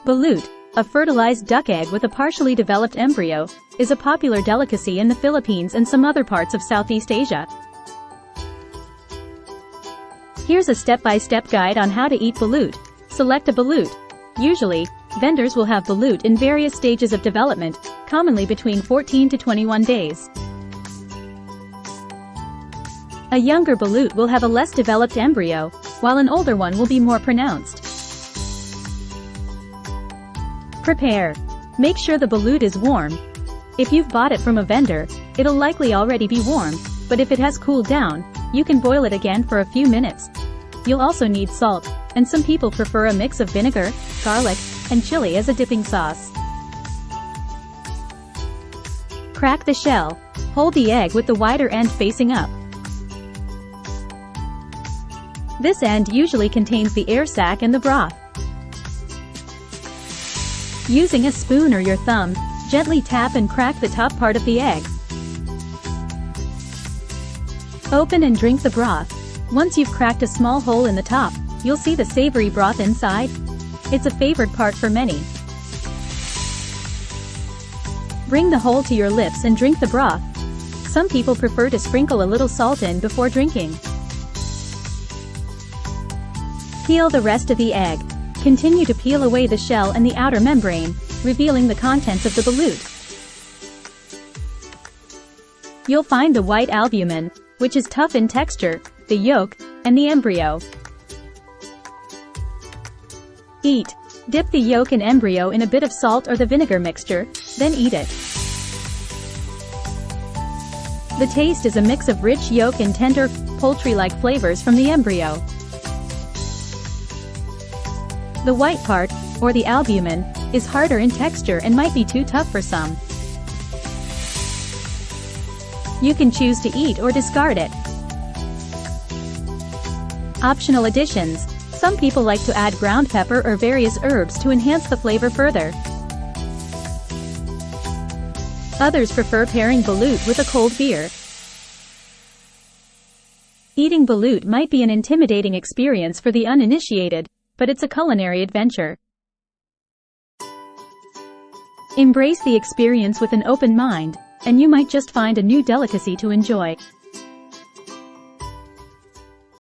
Balut, a fertilized duck egg with a partially developed embryo, is a popular delicacy in the Philippines and some other parts of Southeast Asia. Here's a step-by-step guide on how to eat balut. Select a balut. Usually, vendors will have balut in various stages of development, commonly between 14 to 21 days. A younger balut will have a less developed embryo, while an older one will be more pronounced. Prepare. Make sure the balut is warm. If you've bought it from a vendor, it'll likely already be warm, but if it has cooled down, you can boil it again for a few minutes. You'll also need salt, and some people prefer a mix of vinegar, garlic, and chili as a dipping sauce. Crack the shell. Hold the egg with the wider end facing up. This end usually contains the air sac and the broth. Using a spoon or your thumb, gently tap and crack the top part of the egg. Open and drink the broth. Once you've cracked a small hole in the top, you'll see the savory broth inside. It's a favored part for many. Bring the hole to your lips and drink the broth. Some people prefer to sprinkle a little salt in before drinking. Peel the rest of the egg. Continue to peel away the shell and the outer membrane, revealing the contents of the balut. You'll find the white albumin, which is tough in texture, the yolk, and the embryo. Eat. Dip the yolk and embryo in a bit of salt or the vinegar mixture, then eat it. The taste is a mix of rich yolk and tender, poultry-like flavors from the embryo. The white part, or the albumin, is harder in texture and might be too tough for some. You can choose to eat or discard it. Optional additions. Some people like to add ground pepper or various herbs to enhance the flavor further. Others prefer pairing balut with a cold beer. Eating balut might be an intimidating experience for the uninitiated, but it's a culinary adventure. Embrace the experience with an open mind, and you might just find a new delicacy to enjoy.